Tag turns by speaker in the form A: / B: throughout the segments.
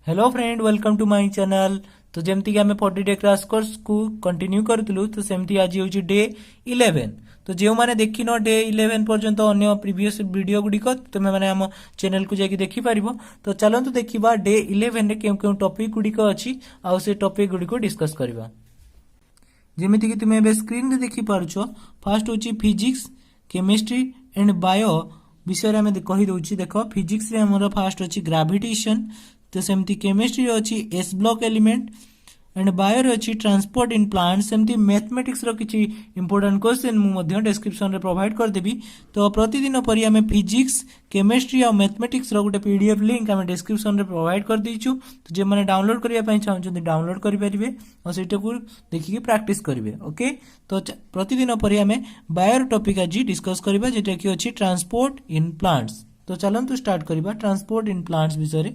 A: Hello friend, welcome to my channel. तो जमती कि आम 40 डे क्रैश कोर्स को कंटिन्यू करूँ तो सेमती आज हूँ डे 11। तो जो मैंने देखी न डे 11 पर्यंत अन्य प्रीवियस वीडियो गुड़िक तुम्हें मैंने आम चैनल को जाकि देखिपर। तो चलतु देखा डे 11 रे क्यों टॉपिक गुड़िक अच्छी आउ से टॉपिक गुड़िक डिस्कस करवा। जमीती कि तुम्हें एबे स्क्रीन रे देखि पारुछ, फास्ट होची फिजिक्स, केमिस्ट्री एंड बायो विषय में कही दउची। देखो फिजिक्स रे हमर फास्ट होची ग्रेविटेशन, तो सेमती केमिस्ट्री अच्छी S block element and bio रे अच्छी ट्रांसपोर्ट इन प्लांट। सेमती मैथमेटिक्स रो किछि इंपोर्टेंट क्वेश्चन मु डिस्क्रिप्शन रे प्रोवाइड कर देबी। तो प्रतिदिन परि आमे फिजिक्स, केमिस्ट्री और मैथमेटिक्स रो गोटे पीडीएफ लिंक आमे डिस्क्रिप्शन रे प्रोवाइड कर दीचु। तो जे माने डाउनलोड करिया पई चाहउछन डाउनलोड करि परिबे और सेटा को देखि के प्रैक्टिस करिवे। ओके, तो प्रतिदिन परि आमे बायो टॉपिक आज डिस्कस करिबा जेटा कि अछि ट्रांसपोर्ट इन प्लांट्स। तो चलंतु स्टार्ट करिबा ट्रांसपोर्ट इन प्लांट्स विषय रे।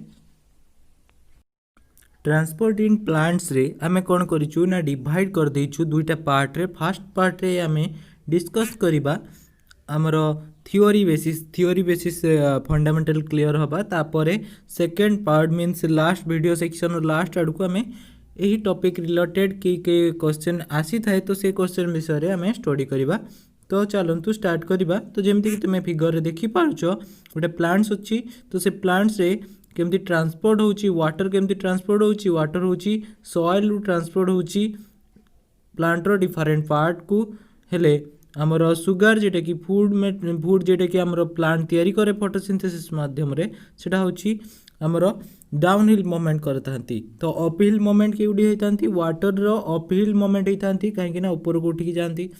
A: ट्रांसपोर्ट इन प्लांट्स रे आमे कोन करिचु ना डिवाइड कर देइचु दुईटा पार्ट रे। फर्स्ट पार्ट रे आमे डिस्कस करिबा हमरो थ्योरी बेसिस फंडामेंटल क्लियर हबा। तापरे second part means last video section last आड़ को आमे एही टॉपिक रिलेटेड के क्वेश्चन आसी थाए तो से क्वेश्चन विषय रे आमे स्टडी करिबा। तो चलंतु स्टार्ट करिबा। तो जेमति कि तुमे फिगर रे देखि पारुछो गोटे प्लांट्स अछि, तो से प्लांट्स रे केमती ट्रांसपोर्ट होची वाटर, केमती ट्रांसपोर्ट होची वाटर होची सॉइल रु ट्रांसपोर्ट होची प्लांट रो डिफरेंट पार्ट को हेले हमर सुगर जेटा कि फूड जेटा कि हमर प्लांट तयारी करे फोटोसिंथेसिस माध्यम रे सेटा होची हमर डाउन हिल मूवमेंट करथांती। तो अप हिल मूवमेंट केउडी हेतांती वाटर रो अप हिल मूवमेंट हेतांती काहेकि ना ऊपर को उठी जांती।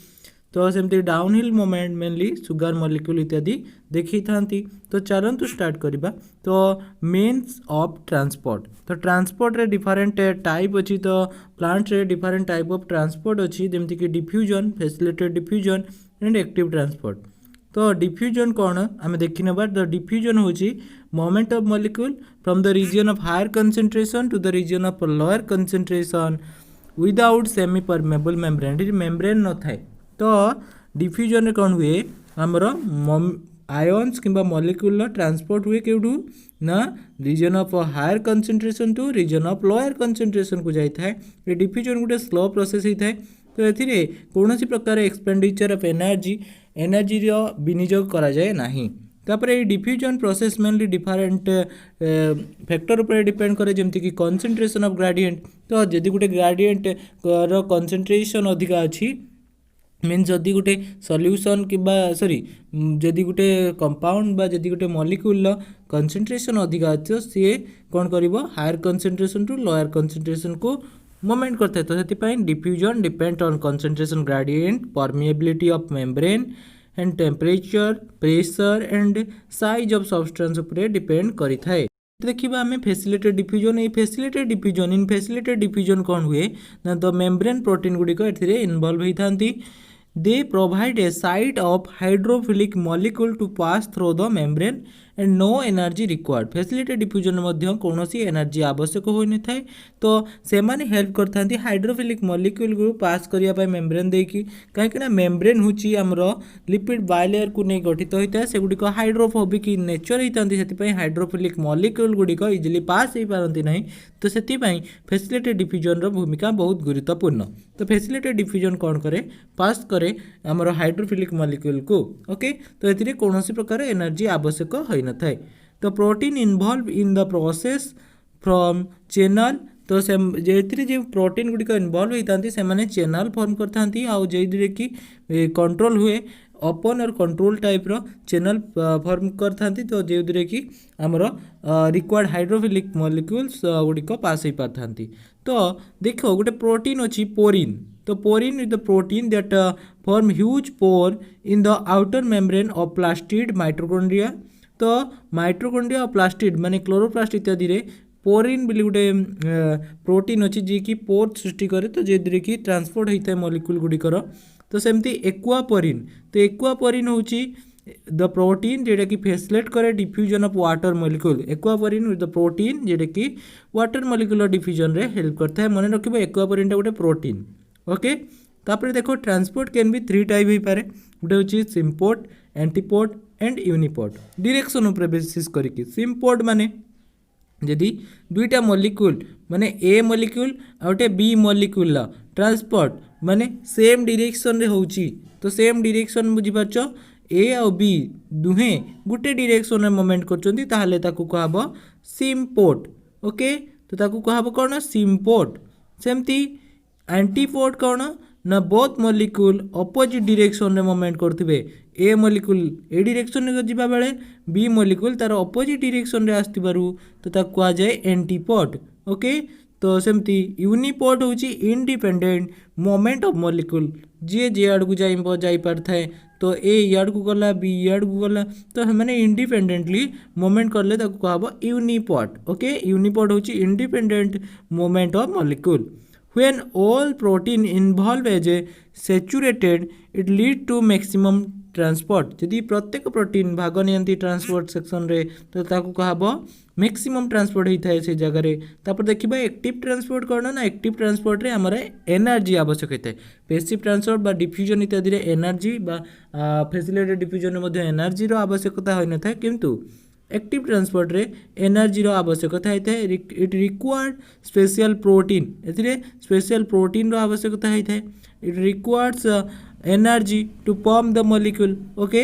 A: तो सेमती down hill movement mainly sugar molecule इत्यादि देखी थांती। तो चलंतु स्टार्ट करिबा। तो मीन्स ऑफ ट्रांसपोर्ट, तो ट्रांसपोर्ट रे डिफरेंट टाइप अछि। तो प्लांट रे डिफरेंट टाइप ऑफ ट्रांसपोर्ट अछि जेमति कि diffusion, facilitated diffusion and active transport. तो डिफ्यूजन कौन आम देखी नबा। तो डिफ्यूजन होची movement of molecule from the region of higher concentration to the region of lower concentration without semi permeable membrane, membrane न थाए। तो डिफ्यूजन कौन हुए आमर आयन्स किंबा मॉलिक्यूल ट्रांसपोर्ट हुए केउठू ना region of higher concentration to region of lower concentration को जाई थाए। ये डिफ्यूजन गोटे स्लो प्रोसेस ही थाए। तो एथिरे कोनोसी प्रकार एक्सपेंडिचर ऑफ एनर्जी रो विनियोग करा जाए नाही। तापर ये diffusion process mainly different factor ऊपर डिपेंड करे जेमति कि कंसंट्रेशन ऑफ ग्रेडिएंट। तो जदि गोटे ग्रेडिएंट रो कंसंट्रेशन अधिका अछि मीन्स जदि गोटे सॉल्यूशन किबा सॉरी जदि गोटे कंपाउंड बा जदि गोटे मॉलिक्यूल कंसंट्रेशन अधिका अछि सी कोन करिवो higher concentration to lower concentration को मूवमेंट करते। तो सेति diffusion depend on concentration gradient, permeability of membrane and temperature, pressure and size of substance ऊपर डिपेंड करि थाए। देखिबा हमें facilitated diffusion. In facilitated diffusion कौन हुए ना तो मेम्ब्रेन प्रोटीन गुड़िक एथिरे इन्वॉल्व होइथांती। They provide a site of hydrophilic molecule to pass through the membrane and no energy required. Facilitated diffusion मध्य कौनसी एनर्जी आवश्यक होई न थाए। तो से माने हेल्प करथांती हाइड्रोफिलिक मॉलिक्यूल को पास करिया पाए मेम्ब्रेन देकी, काहेकि ना मेम्ब्रेन हुची हमरो लिपिड बायलेयर को नै गठित होइता से गुडी को हाइड्रोफोबिक नेचर हितांती। सेति पई हाइड्रोफिलिक मॉलिक्यूल गुडी को इजिली पास हे पारंती नाही। तो सेति पई फैसिलिटेटेड डिफ्यूजन रो भूमिका बहुत गुरुत्वपूर्ण। तो फैसिलिटेटेड डिफ्यूजन कौन करे पास करे हमरो हाइड्रोफिलिक मॉलिक्यूल को। ओके, तो एथिरे कोनोसी प्रकार एनर्जी आवश्यक होई न थाए। तो protein involve in the process from channel. तो से जेथिरे जे प्रोटीन गुडी को इन्वॉल्व होइतांती से माने चैनल फॉर्म करथांती आ जेदिरे कि कंट्रोल हुए ओपन और कंट्रोल टाइप रो चैनल फॉर्म करथांती। तो जेदिरे कि हमरो रिक्वायर्ड हाइड्रोफिलिक मॉलिक्यूल्स गुडी को पास होई पाथांती। तो देखो गोटे प्रोटीन अछि पोरिन। तो porin is the protein that form huge pore in the outer membrane of plastid mitochondria। तो माइट्रोकॉन्ड्रिया और प्लास्टिड माने क्लोरोप्लास्ट इत्यादि रे पोरिन बिली गोटे प्रोटीन अछि जे कि पोर सृष्टि करे। तो जे कि ट्रांसपोर्ट होता है मॉलिक्यूल गुड़िकर। तो सेमती एक्वापोरिन। तो एक्वापोरिन होची द प्रोटीन जेटा कि फैसिलिटेट करे diffusion of water molecule. Aquaporin is the protein जेटा कि वाटर मॉलिक्यूल डिफ्यूजन रे हेल्प करता है। मन रखिबो एक्वापोरिन टा गोटे प्रोटीन। ओके, तापर देखो ट्रांसपोर्ट कैन बी 3 टाइप हो पारे। गोटे होची symport, antiport and uniport. Direction ऊपर बेसिस करिकी सिम्पोर्ट माने जदि दुईटा मॉलिक्यूल माने ए मॉलिक्यूल आ गोटे बी मॉलिक्यूल ट्रांसपोर्ट माने सेम डायरेक्शन रे होउची तो सेम डायरेक्शन बुझी पारछ ए आ बी दुहे गुटे डायरेक्शन रे मूवमेंट करचोंती ताहले ताकू कहबो सिम्पोर्ट ओके तो ताकू कहबो कोन सिम्पोर्ट सेमती एंटीपोर्ट कोन ना बोथ मॉलिक्यूल अपोजिट डायरेक्शन रे मूवमेंट करथिबे ए मॉलिक्यूल ए डायरेक्शन रे जिबा बेले बी मॉलिक्यूल तार अपोजिट डायरेक्शन रे आस्तिबारु तो ताकू कहा जाए एंटीपोर्ट ओके तो सेमती यूनिपोर्ट होची इंडिपेंडेंट मोमेंट ऑफ मॉलिक्यूल जे आड़ को जाई पारथाए तो ए याड को गला बी याड को गला तो माने इंडिपेंडेंटली मोमेंट करले ताकू कहबो यूनिपोर्ट ओके यूनिपोर्ट होची independent moment of molecule when all protein involved as a saturated it lead to maximum transport जदि प्रत्येक प्रोटीन भाग नियंती ट्रांसपोर्ट सेक्शन रे तो ताकू कहबो मैक्सिमम ट्रांसपोर्ट होता है से जगह रे तापर देखिबा एक्टिव ट्रांसपोर्ट करना ना एक्टिव ट्रांसपोर्ट रे हमरे एनर्जी आवश्यक होता है पैसिव ट्रांसपोर्ट बा डिफ्यूजन इत्यादि रे एनर्जी बा फैसिलिटेटेड डिफ्यूजन रे मध्ये एनर्जी रो आवश्यकता होय न था किंतु एक्टिव ट्रांसपोर्ट रे एनर्जी रो आवश्यकता होता है इट रिक्वायर्ड स्पेशल प्रोटीन एथिरे स्पेशल प्रोटीन रो आवश्यकता होता है it requires energy to pump the molecule okay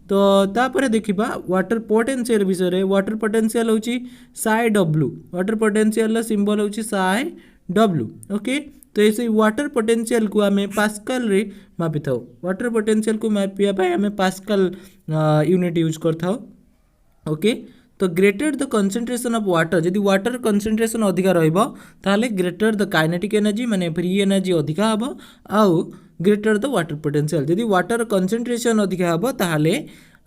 A: तो तापर देखिबा वाटर पोटेंशियल विषय रे वाटर पोटेंशियल होची साई डब्ल्यू वाटर पोटेंशियल रो सिंबल होची साई डब्ल्यू ओके तो ऐसे वाटर पोटेंशियल को आमे पास्कल रे मापी थाउ वाटर पोटेंशियल को मापिया पाए आमे पास्कल यूनिट यूज करथाउ ओके तो greater the concentration of water जदि वाटर कंसंट्रेशन अधिका रहइबो ताले ग्रेटर द काइनेटिक एनर्जी माने फ्री एनर्जी अधिका हबो आउ ग्रेटर द वाटर पोटेंशियल जदि वाटर कंसंट्रेशन अधिका हबो ताले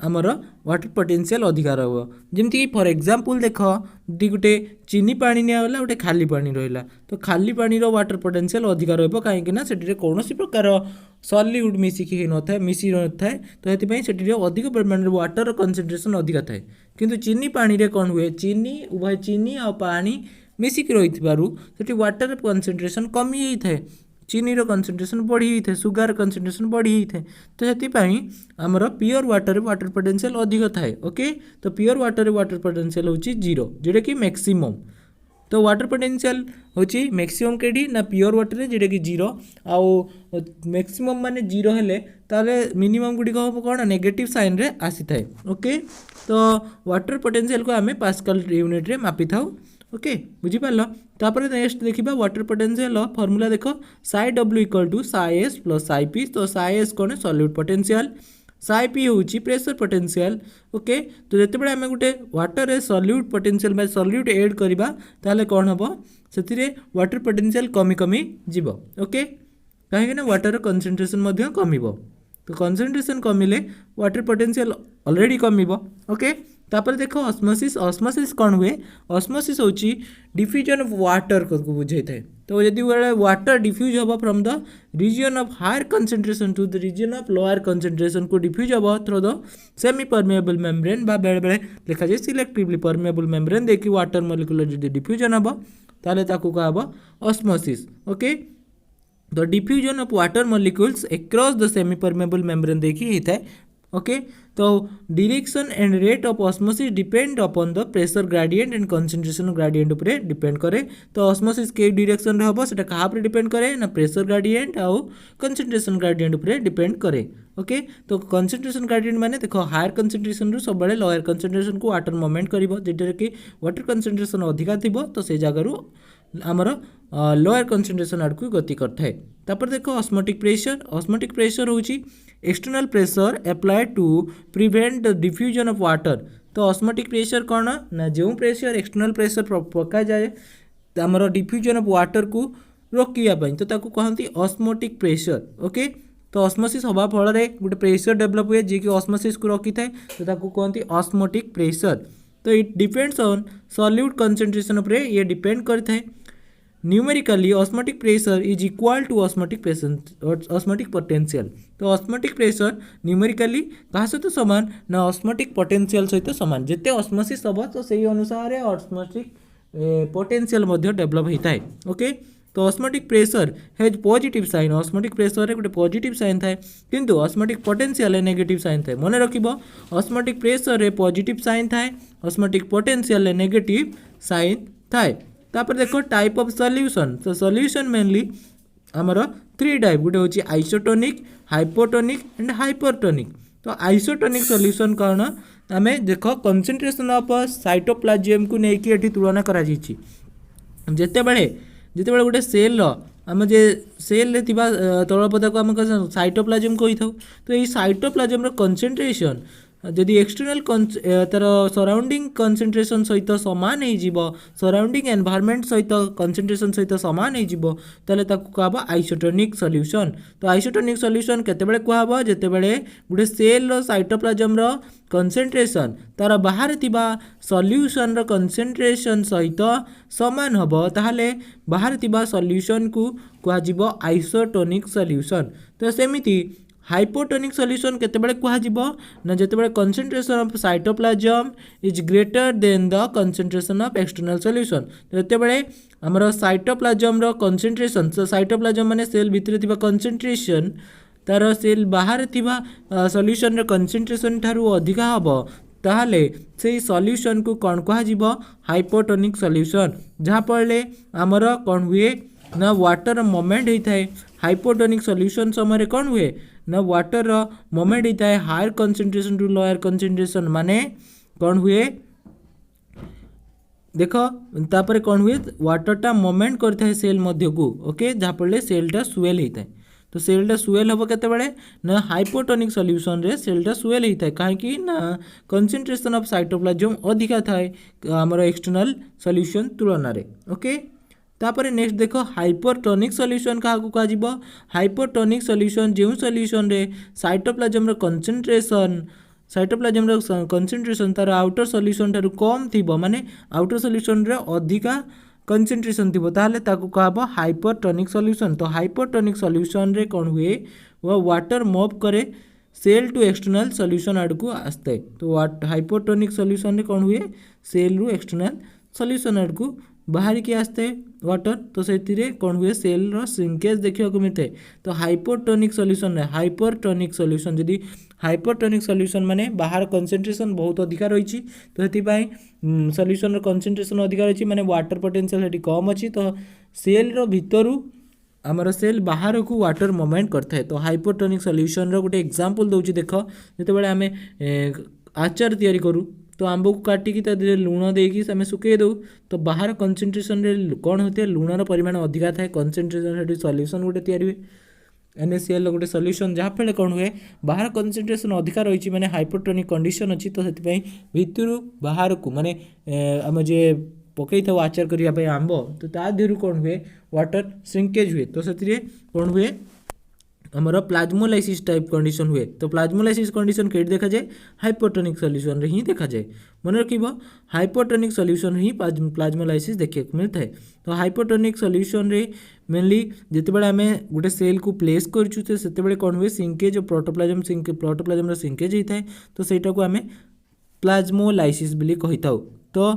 A: आमर वाटर पोटेंशियल अधिका रहबो जेमति कि फॉर एग्जांपल देखो दी गुटे चीनी पानी निया होला गुटे खाली पानी रहिला तो खाली पानी रो वाटर पोटेंशियल अधिका रहबो काहे कि ना सेठी रे कोनोसी प्रकार सॉलिड मिसी कि न थाए मिसी न थाए तो हेति पई सेठी रे अधिक परिमाण रे वाटर कंसंट्रेशन अधिका थाए किंतु चीनी पानी रे कोन हुए चीनी उभय चीनी आ पानी मिसी कि रहितबारु सेठी वाटर कंसंट्रेशन कमी ही थाए चीनी रो कंसंट्रेशन बढ़ी ही थे सुगर कंसंट्रेशन बढ़ी ही थे तो हेति पई हमर प्योर वाटर वाटर पोटेंशियल अधिक थाए ओके तो प्योर वाटर वाटर पोटेंशियल होची 0 जेडे कि मैक्सिमम तो वाटर पोटेंशियल होची मैक्सिमम केडी ना प्योर वाटर रे जेडे कि 0 आउ मैक्सिमम माने 0 हेले ताले मिनिमम गुडी को कोन नेगेटिव साइन रे आसी थाए ओके तो वाटर पोटेंशियल को हमें पास्कल यूनिट रे मापी थाउ ओके बुझी पारलो तापर नेक्स्ट देखिबा वाटर पोटेंशियल फार्मूला देखो psi W equal to psi S plus psi P तो साई एस कोन सॉल्यूट पोटेंशियल साई पी होची प्रेशर पोटेंशियल ओके तो जते बेले हमें गुटे वाटर रे सॉल्यूट पोटेंशियल बा सॉल्यूट ऐड करबा ताले कोन हबो सेतिरे वाटर पोटेंशियल कमी कमी जीवो ओके काहे ना वाटर कंसंट्रेशन मध्ये कमिबो तो कंसंट्रेशन कमिले वाटर पोटेंशियल ऑलरेडी कमिबो ओके तापर देखो ऑस्मोसिस ऑस्मोसिस कौन हुए ऑस्मोसिस होची डिफ्यूजन ऑफ वाटर को बुझे थे तो यदि वाटर डिफ्यूज हम from the region of higher concentration to the region of lower concentration को डिफ्यूज हम through the semi permeable membrane बा बेले बेले लिखा जाए सिलेक्टिवली परमेएबल मेम्ब्रेन देखि वाटर मॉलिक्यूल जदि डिफ्यूजन हम ताले ताकू कहबो osmosis okay the diffusion of water molecules across the semi permeable membrane देखि ही था ओके तो direction and rate of osmosis depend upon the pressure gradient and concentration gradient ऊपर डिपेंड करे तो ऑस्मोसिस के डायरेक्शन रे हबो सेटा कहा पर डिपेंड करे ना प्रेशर ग्रेडिएंट आउ कंसंट्रेशन ग्रेडिएंट ऊपर डिपेंड करे ओके तो कंसंट्रेशन ग्रेडिएंट माने देखो हायर कंसंट्रेशन रु सब बळे लोअर कंसंट्रेशन को वाटर मूवमेंट करिवो जेटर कि वाटर कंसंट्रेशन अधिका थिबो तो से जगह रु आमर लोअर कंसंट्रेशन आड़ को गति करथाय तापर देखो ऑस्मोटिक प्रेशर होची external pressure applied to prevent the diffusion of water तो ऑस्मोटिक प्रेशर कौन ना जो प्रेशर एक्सटर्नल प्रेशर पका जाए आमर डिफ्यूजन ऑफ वाटर को रोकिया पई तो ताकू कहंती ऑस्मोटिक प्रेशर ओके तो ऑस्मोसिस हवा फल रे गोटे प्रेशर डेवलप हुए जे कि ऑस्मोसिस को रखी थाए तो ताकू कहंती ऑस्मोटिक प्रेशर तो it depends on solute concentration ऊपर ये डिपेंड करथाए numerically osmotic pressure is equal to osmotic potential तो ऑस्मोटिक प्रेशर न्यूमेरिकली कहा सहित समान ना ऑस्मोटिक पोटेंशियल सहित समान जिते ऑस्मोसिस हम तो सही अनुसार ऑस्मोटिक पोटेंशियल डेवलप होता है ओके तो osmotic pressure has positive sign osmotic pressure रे गोटे पॉजिटिव साइन थाए किंतु ऑस्मोटिक पोटेंशियल नेगेटिव साइन थाए मन रखिबो ऑस्मोटिक प्रेशर रे पॉजिटिव साइन थाए ऑस्मोटिक पोटेंशियल नेगेटिव साइन थाए तापर देखो टाइप ऑफ सॉल्यूशन तो सॉल्यूशन मेनली आमर 3 टाइप गोटे होची आइसोटोनिक हाइपोटोनिक एंड हाइपरटोनिक तो आइसोटोनिक सॉल्यूशन कौन आमे देखो कंसंट्रेशन ऑफ साइटोप्लाज्म को नेकी एठी तुलना करा जाईची जेतेबेले गोटे सेल आम जे सेल रे थिबा तरल पदार्थ को आम साइटोप्लाज्म कही थाउ तो ये साइटोप्लाज्म रो कंसंट्रेशन जदि एक्सटर्नाल तार सराउंडिंग कंसंट्रेशन सहित सामान हो सराउंडिंग एनवायरनमेंट सहित कंसंट्रेशन सहित सामान हो ताले ताकू कहबो आइसोटोनिक सॉल्यूशन तो आइसोटोनिक सॉल्यूशन केतेबेले कहबो जेतेबेले गुटे सेल रो साइटोप्लाज्म रो कंसंट्रेशन तार बाहर थिबा सॉल्यूशन रो कंसंट्रेशन सहित समान हबो ताहले बाहर थिबा सॉल्यूशन को कहजिबो आइसोटोनिक सॉल्यूशन तो सेमिति हाइपोटोनिक सॉल्यूशन केतेबेले कहजिबो ना जेतेबेले concentration of cytoplasm is greater than the concentration of external solution जेतेबेले हमर साइटोप्लाज्म रो कंसंट्रेशन तो साइटोप्लाज्म माने सेल भितर थिबा कंसंट्रेशन तार सेल बाहर थिबा सॉल्यूशन रो कंसंट्रेशन थारु अधिका हबो ताहले से सॉल्यूशन को कौन कहजिबो हाइपोटोनिक सॉल्यूशन जहाँ पड़े आमर कौन हुए ना वाटर मोमेंट होता है हाइपोटोनिक सॉल्यूशन समय कौन हुए ना वाटर मोमेंट होता है higher concentration to lower concentration माने कौन हुए देख तापर कौन हुए वाटरटा मोमेंट करता है सेल मध्य को ओके जहाँ पड़े सेलटा सुएल होता है तो सेलटा सुएल हम केतेबेले ना हाइपोटोनिक सॉल्यूशन रे सेलटा सुएल होता है कहीं ना कंसंट्रेशन ऑफ साइटोप्लाज्म अधिका थाए आमर एक्सटर्नल सॉल्यूशन तुलन रे ओके तापर नेक्स्ट देखो हाइपरटोनिक सॉल्यूशन क्या कह हाइपरटोनिक सॉल्यूशन जो सॉल्यूशन रे साइटोप्लाज्म रो कंसंट्रेशन तार आउटर सॉल्यूशन ठारू कम थिबो माने आउटर सॉल्यूशन रे अधिका कंसंट्रेशन थिबो ताहले ताकू कहबो हाइपरटोनिक सॉल्यूशन तो हाइपरटोनिक सॉल्यूशन रे कौन हुए वो वाटर मूव करे सेल टू एक्सटर्नल सॉल्यूशन आड़ को आसते तो हाइपरटोनिक सॉल्यूशन रे कौन हुए सेल रु एक्सटर्नल सॉल्यूशन आड़ को बाहर की आसते वाटर तो से कौन हुए सेल रो श्रिंकेज देखा मिलता है तो हाइपोटोनिक सॉल्यूशन हाइपरटोनिक सॉल्यूशन जदि हाइपरटोनिक सॉल्यूशन माने बाहर कंसंट्रेशन बहुत अधिका रही तो से सॉल्यूशन रो कंसंट्रेशन अधिका रही माने वाटर पोटेंशियल हेटी कम अच्छी तो सेल रो भितरु आमर सेल बाहर को वाटर मूवमेंट करता है तो हाइपोटोनिक सॉल्यूशन रो गोटे एग्जांपल दउची देख जेतेबेले आमे आचार तैयारी करू तो आंब को काटिकी लुण देकी आम सुखे दो तो बाहर कंसंट्रेशन रे कौन होते हैं लुणर परिमाण अधिका थाए कंसंट्रेशन सॉल्यूशन गोटे तैयारी हुए NaCl गोटे सॉल्यूशन जहाँ फल कौन हुए बाहर कंसंट्रेशन अधिका रही माने हाइपोटोनिक कंडीशन अच्छी तो से भितर बाहर को माने आम जे पकई था आचार करने आंब तो ता देहरु कौन हुए वाटर श्रिंकेज हुए तो से कौन हुए आमर प्लाज्मोलाइसिस टाइप कंडीशन हुए तो प्लाज्मोलाइसिस कंडीशन कहीं देखा जाए हाइपोटोनिक सॉल्यूशन रे ही देखा जाए मन रखिबो हाइपोटोनिक सॉल्यूशन ही प्लाज्मोलाइसिस देखिए मिलता है तो हाइपोटोनिक सॉल्यूशन रे मेनली जितेबाला आम गोटे सेल को प्लेस करछु तो सेतेबेले कौन हुए सिंकेज प्रोटोप्लाज्म रो सिंकेज होता है तो सेटा को आम प्लाज्मोलाइसिस बोली कहि थाउ तो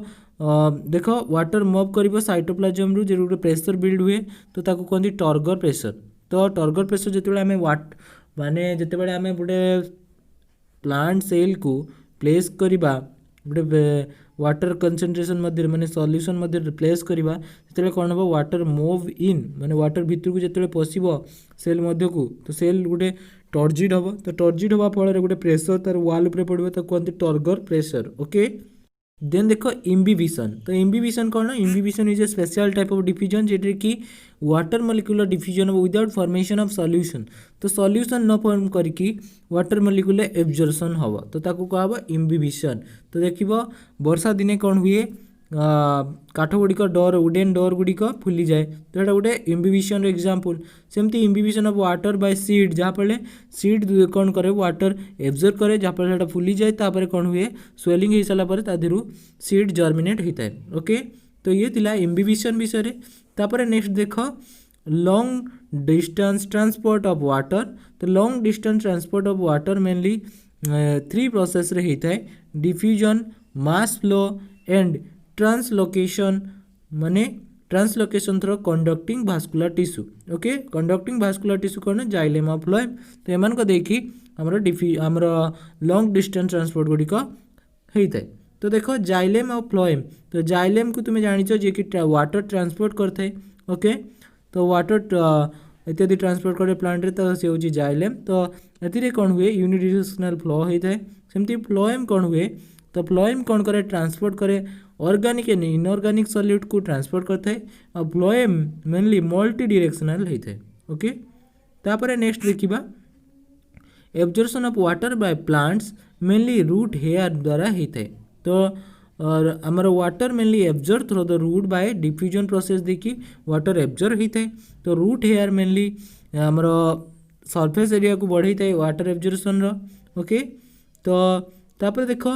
A: देख वाटर मूव कर साइटोप्लाज्म रु जो गोटे प्रेशर बिल्ड हुए तो ताको कहते टर्गर प्रेशर तो टर्गर प्रेशर जितेबाला आम माने जितेबाला आम गोटे प्लांट सेल को प्लेस करवा गोटे वाटर कंसंट्रेशन मध्य माने सॉल्यूशन मध्य प्लेस करवा जितेबाला कौन हम वाटर मूव इन माने वाटर भितर को जितेबाला पशिबो सेल मध्य को तो सेल गोटे टर्जिड हम तो टर्जिड हवा फल गोटे प्रेशर तार वाल उपर पड़ो तो कहते टर्गर प्रेशर ओके देन देखो इम्बिबिशन तो इम्बिबिशन कौन imbibition is a special type of diffusion जेटे कि water molecular diffusion without formation of solution तो सॉल्यूशन न फॉर्म करके वाटर मॉलिक्यूलर एब्जॉर्प्शन हम तो ताकू कहब इम्बिबिशन तो देखिबो वर्षा दिने कौन हुए काठ गुड़िक डोर वुडेन डोर गुड़िक फुली जाए तो यहाँ गोटे इम्बिबिशन एग्जांपल सेमती imbibition of water bye seed जहाँ फले सीड कौन करे वाटर एब्जॉर्ब करे जहाँ फले फुली जाए तापर कौन हुए स्वेलिंग हो सारापर तादेहु सीड जर्मिनेट होता है ओके तो ये थिला इम्बिबिशन विषय तापर नेक्स्ट देख long distance transport of water तो long distance transport of water mainly 3 process रे होता है diffusion mass flow and translocation माने translocation through conducting vascular tissue okay conducting vascular tissue कौन जाइलेम ऑफ फ्लोएम तो एमान को देखी आमर लॉन्ग डिस्टेंस ट्रांसपोर्ट गुड़िक होता है तो देख जाइलेम और फ्लोएम तो जाइलेम को तुम्हें जानिच जे कि वाटर ट्रांसपोर्ट करते ओके तो वाटर इत्यादि ट्रांसपोर्ट करे प्लांट रे तो से होची जाइलेम तो एथिरे कौन हुए यूनिडायरेक्शनल फ्लो होता है सेमती फ्लोएम कौन हुए तो फ्लोएम कौन करे ट्रांसपोर्ट करे ऑर्गेनिक एंड इनऑर्गेनिक सॉल्यूट को ट्रांसपोर्ट करता है और फ्लोएम मेनली मल्टी डायरेक्शनल होता है ओके तापर नेक्स्ट देखिबा absorption of water by plants mainly root hair द्वारा होता है तो और आमर water mainly absorb through the root by diffusion process देखी वाटर एब्जॉर्ब होता है तो रूट हेयर मेनली आमर सरफेस एरिया को बढ़ाई था वाटर एब्जॉर्प्शन ओके तो तापर देख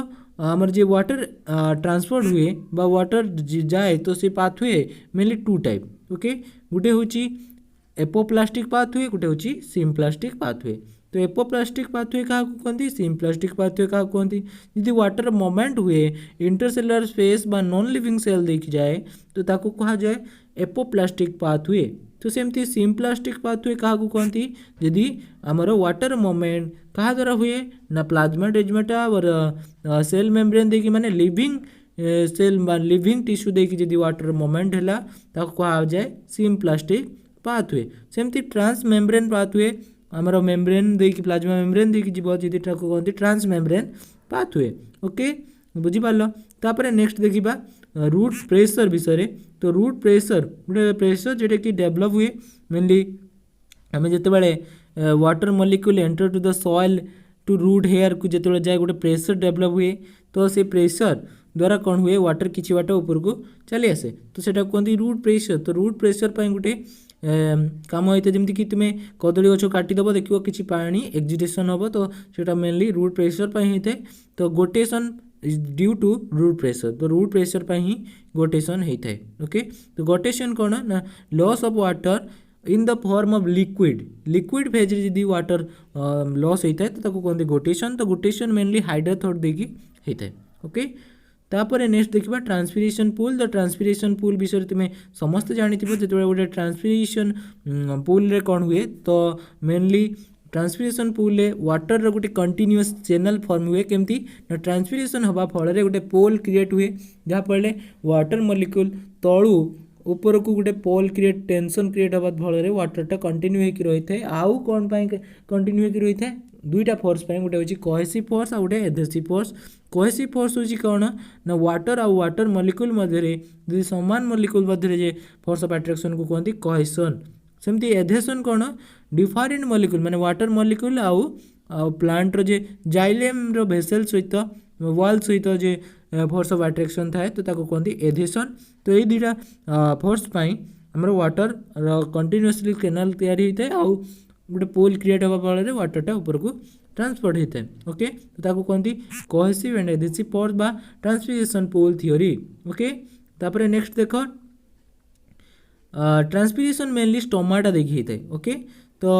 A: आमर जे वाटर ट्रांसपोर्ट हुए बा वाटर जाए तो से pathway mainly two type okay गोटे हूँ एपोप्लास्टिक पाथवे गोटे हूँ सिम्प्लास्टिक पाथवे तो एपोप्लास्टिक पाथवे क्या कहते सिम्प्लास्टिक पाथवे क्या कहते यदि वाटर मोमेंट हुए इंटरसेलुलर स्पेस बा नॉन लिविंग सेल देखी जाए तो ताको कहा जाए एपोप्लास्टिक पाथवे तो सेमती सिम्प्लास्टिक पाथवे क्या कहते यदि आमर वाटर मोमेंट क्या द्वारा हुए ना प्लाज्माडेजमेटा और सेल मेम्ब्रेन देखी माने लिविंग सेल लिविंग टिश्यू देखी यदि वाटर मोमेंट है ताको कहा जाए सिम्प्लास्टिक पाथवे सेमती ट्रांस मेम्ब्रेन पाथवे आमर मेम्ब्रेन देखी प्लाज्मा मेम्ब्रेन देखी जीव जी कहते ट्रांस मेम्ब्रेन पाथवे ओके बुझीपार तापर नेक्स्ट देखा रूट प्रेशर विषय तो रूट प्रेशर गोटे प्रेशर जोटा कि डेभलप हुए मेनली आम जिते water molecule enter to the soil to root hair को जो जाए गोटे प्रेशर डेभलप हुए तो से प्रेशर द्वारा कौन हुए वाटर किसी बाट ऊपर को चली आसे तो सेटा कहते रूट प्रेशर तो रूट प्रेशर पर गोटे काम होता है जमीक तुम्हें कदली गछ काटिदेव देखो किसी पानी एक्जिटेशन हम तो सेटा मेनली रूट प्रेशर पर होता है तो गोटेशन ड्यू टू रूट प्रेशर तो रूट प्रेशर पर ही गोटेशन होता है ओके तो गोटेशन कौन ना loss of water in the form of liquid phase रे वाटर लॉस होता है तो कहते गोटेशन तो गोटेशन मेनली हाइड्रोथोड देखी होता है ओके तापर नेक्स्ट देखा ट्रांसपिरेशन पूल तो ट्रांसपिरेशन पूल विषय तुम्हें समस्त जानी जो गोटे ट्रांसपिरेशन पूल रे कौन हुए तो मेनली ट्रांसपिरेशन पूल रे वाटर गोटे कंटिन्यूअस चैनल फॉर्म हुए केमती ना ट्रांसपिरेशन हवा फल गोटे पोल क्रिएट हुए जहाँफल वाटर मॉलिक्यूल तलू ऊपर को गोटे पोल क्रिएट टेंशन क्रिएट हवा फल वाटरटा कंटिन्यू होकर रही है आउ कौन कंटिन्यू होकर रही है दुईटा फोर्स गोटे हूँ कोहेसिव फोर्स आ गोटे एडहेसिव फोर्स कोहेसिव फोर्स हूँ कौन ना वाटर आ वाटर मॉलिक्यूल मध्य समान molecule Madhya force of attraction को कहते कोहेसन सेमती एडहेसन कौन डिफरेंट मॉलिक्यूल माने वाटर मॉलिक्यूल आउ प्लांट रो जे जाइलेम रो भेसल सहित वॉल सहित जे फोर्स ऑफ अट्रैक्शन थाए तो ताको कहते एडहेसन तो ये दुईटा फोर्स पाई हमर वाटर कंटिन्यूअसली केनाल तैयारी होता है आउ गोटे पोल क्रिएट हवा फल वाटरटा ऊपर को ट्रांसपोर्ट होता है ओके तो ताको कहते कोहेसिव एंड एडहेसिव फोर्स बा ट्रांसपिरेशन पोल थ्योरी ओके तापर नेक्स्ट देख ट्रांसपिरेशन मेनली स्टोमाटा देखी होता है ओके तो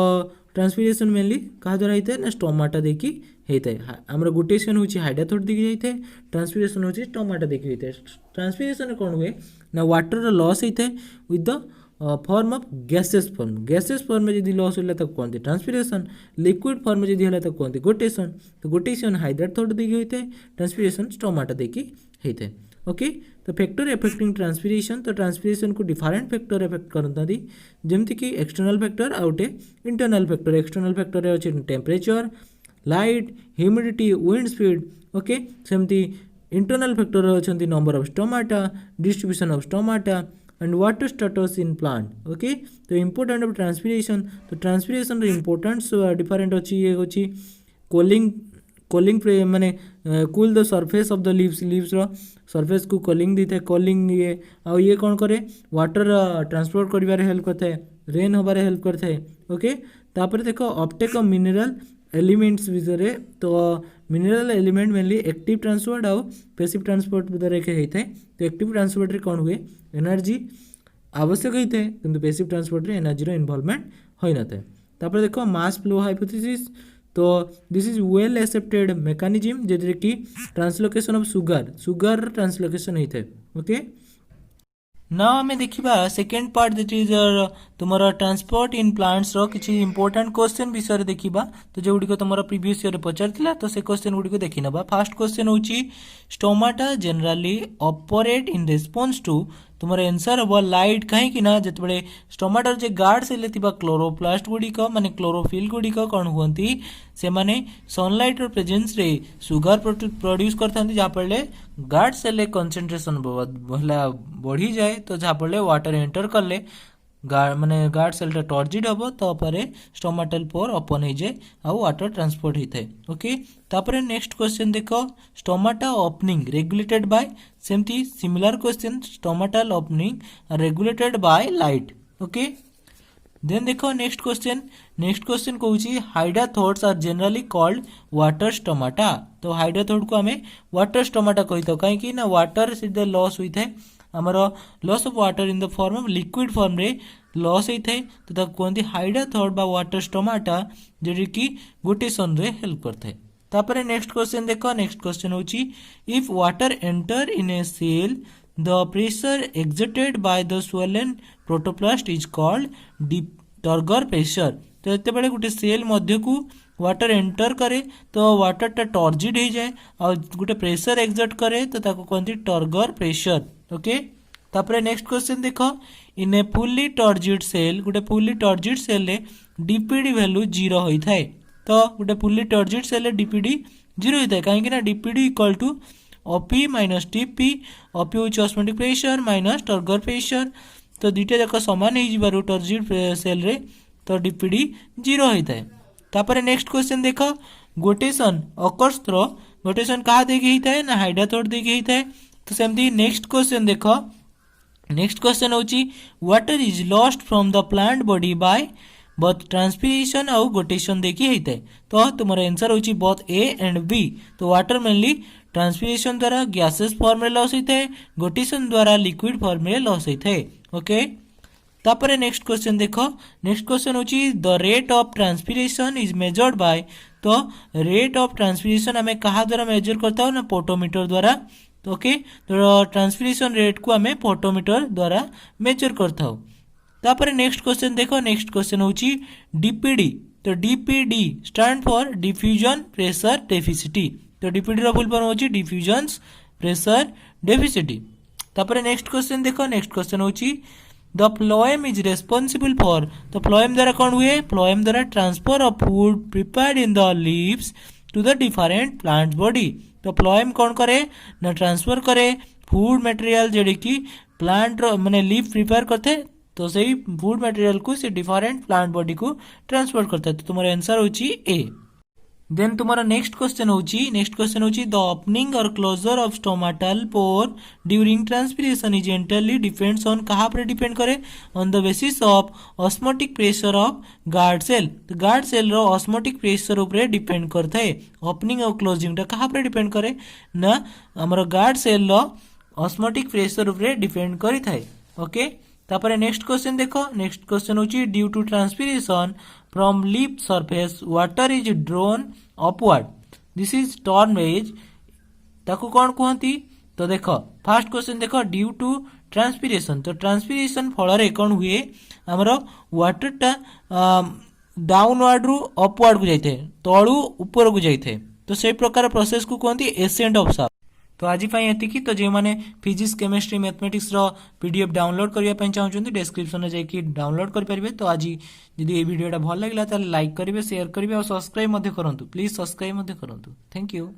A: ट्रांसपिरेशन मेनली क्या द्वारा होता है ना स्टोमाटा देखी होता है आमर गोटेशन हूँ हाइड्रोथोड देखी जाता है ट्रांसपिरेशन हूँ स्टोमाटा देखी होता है ट्रांसपिरेशन कौन हुए ना वाटर लॉस होता है with the form of gases form में जब लॉस होला तक कहते ट्रांसपिरेशन लिक्विड फॉर्म में जब है तक कहते गोटेशन तो गोटेशन हाइड्रोथोड देखी होता है ट्रांसपिरेशन स्टोमाटा देखी होता है ओके तो फैक्टर एफेक्टिंग ट्रांसपिरेशन तो ट्रांसपिरेशन को डिफरेंट फैक्टर एफेक्ट करता जमती कि एक्सटर्नल फैक्टर आउटे इंटरनल फैक्टर एक्सटर्नल फैक्टर अच्छे temperature light humidity wind speed okay सेमती इंटरनल फैक्टर अच्छा number of stomata distribution of stomata and water status in plant okay तो इंपोर्टेंट ऑफ ट्रांसपिरेशन तो transpiration importance different अच्छी ये अच्छी cooling माने cool the surface of the leaves surface को cooling दी थे कोलिंग ये कौन करे वाटर ट्रांसपोर्ट करिवारे हेल्प करता है रेन हबारे हेल्प करता है ओके तापर देखो ऑप्टेक ऑफ मिनरल एलिमेंट्स विषय तो mineral element mainly active transport आउ पैसिव ट्रांसपोर्ट द्वारा होता है तो एक्टिव ट्रांसपोर्ट रे कौन हुए एनर्जी आवश्यक होता है किंतु पैसिव ट्रांसपोर्ट रे एनर्जी रो इन्वॉल्वमेंट होई न था तापर देखो मास फ्लो हाइपोथेसिस तो this is well accepted mechanism जे कि ट्रांसलोकेशन ऑफ सुगर ट्रांसलोकेशन होता है ओके नाउ आमे देखिबा सेकेंड पार्ट दैट इज तुमर ट्रांसपोर्ट इन प्लांट्स रो किछि इंपोर्टेंट क्वेश्चन विषय रे देखिबा तो जे गुडी को तुमर प्रीवियस ईयर रे पचारथिला तो से क्वेश्चन गुडी को देखि नबा फर्स्ट क्वेश्चन होची stomata generally operate in response to तुमर आंसर हो लाइट कहीं कि ना जत बड़े स्टोमाटर जे गार्ड सेल थिबा क्लोरोप्लास्ट गुडी को माने क्लोरोफिल गुडी को कोन हुंती से माने सनलाइट रो प्रेजेंस रे सुगर प्रोड्यूस करथांती जा पड़ले गार्ड सेल कंसंट्रेशन भला बढ़ी जाए तो जहाँ पड़े वाटर एंटर करले गार्ड सेल टर्जिड हम तापर स्टोमाटल पोर ओपन हो जाए आ वाटर ट्रांसपोर्ट होता है ओके तापर नेक्स्ट क्वेश्चन देख स्टोमाटा ओपनिंग रेगुलेटेड बाय सेमती similar question stomatal opening regulated by light okay then देखो नेक्स्ट क्वेश्चन कहूँ हाइड्राथोड्स are generally called water stomata तो हाइड्राथोड को हमें वाटर स्टोमाटा कही था कहीं ना वाटर सीधे लॉस होता है आमर loss of water in the form of liquid form रे लॉस होता है तो ताको कहते हाइड्राथोड बा वाटर स्टोमाटा जेडी की गोटेशन रे हेल्प करता है तापर नेक्स्ट क्वेश्चन देखो नेक्स्ट क्वेश्चन होची if water enter in a cell the pressure exerted by the swollen protoplast is called turgor pressure तो एते बेले गोटे सेल मध्य को वाटर एंटर करे तो वाटर टा टर्जिड हो जाए और गोटे प्रेशर एक्सर्ट करे तो ताको कहते टर्गर प्रेशर ओके तापर नेक्स्ट क्वेश्चन देखो in a fully turgid cell गोटे फुल्ली टर्जिड सेल रे डीपीडी वैल्यू 0 होता है तो गोटे फुल्ली टर्जिड सेल रे डीपीडी 0 होता है कहीं ना DPD equal to OP minus TP OP हूँ osmotic pressure minus turgor pressure तो दुईटा जाक सामान हो टर्जिड सेल रे तो डीपीडी 0 होता है तापर नेक्स्ट क्वेश्चन देख गोटेशन अकर्स थ्रो गोटेशन क्या देखिए होता है ना हाइड्राथोड देखिए होता है तो सेमती नेक्स्ट क्वेश्चन देख नेक्स्ट क्वेश्चन होची water is lost from the plant body by both transpiration और गोटेशन देखिए होता है तो तुम्हारा आंसर होची बोथ ए एंड बी तो वाटर मेनली ट्रांसपिरेशन द्वारा गैसेस फॉर्म रे लॉस होता है गोटेशन द्वारा लिक्विड फॉर्म रे लॉस होता है ओके तापर नेक्स्ट क्वेश्चन देखो नेक्स्ट क्वेश्चन होची the rate of transpiration is measured by तो रेट ऑफ ट्रांसपिरेशन हमें कहा द्वारा मेजर करता हो ना पोटोमीटर द्वारा तो ओके तो ट्रांसपिरेशन रेट को हमें पोटोमीटर द्वारा मेजर करता हो तापर नेक्स्ट क्वेश्चन देखो नेक्स्ट क्वेश्चन होची डीपीडी तो DPD stand for diffusion pressure deficit तो डीपीडी रो फुल फॉर्म होची डिफ्यूजन प्रेशर डेफिसिटी तापर नेक्स्ट क्वेश्चन देखो नेक्स्ट क्वेश्चन होची the phloem is responsible for तो फ्लोएम द्वारा कौन हुए फ्लोएम द्वारा transfer of food prepared in the leaves to the different plant body तो फ्लोएम कौन करे ना ट्रांसफर करे फूड मटेरियल जेडी की प्लांट माने लीफ प्रिपेयर करते तो सही फूड मटेरियल को से डिफरेंट प्लांट बॉडी को ट्रांसफर करता है तो तुम्हारा आंसर होची ए देन तुम्हारा नेक्स्ट क्वेश्चन होची द ओपनिंग और closure of stomatal pore during transpiration is entirely depends on कहाँ पर डिपेंड करे on the basis of osmotic pressure of guard cell तो गार्ड सेल रो ऑस्मोटिक प्रेशर ऊपर डिपेंड करता है ओपनिंग और क्लोजिंग टा कहाँ पर डिपेंड करे ना हमर गार्ड सेल रो ऑस्मोटिक प्रेशर ऊपर डिपेंड करी थाए ओके तापर नेक्स्ट क्वेश्चन देखो नेक्स्ट क्वेश्चन होची due to transpiration from leaf surface water is drawn upward this is term as ताकू कौन कहती तो देखो फर्स्ट क्वेश्चन देखो ड्यू टू ट्रांसपिरेशन तो ट्रांसपिरेशन फल कौन हुए आमर वाटर टा डाउनवर्ड रु अपवर्ड को जाए तलू ऊपर को जाए तो से प्रकार प्रोसेस को कहती एसेंट ऑफ साफ तो आज ये तो जो मैंने physics chemistry mathematics PDF download करने चाहते डिस्क्रिप्शन में जाकि डाउनलोड करेंगे तो आज जदि ये वीडियोटा भल लगे लाइक करेंगे शेयर करेंगे और सब्सक्राइब करूँ प्लीज सब्सक्राइब करूँ थैंक यू।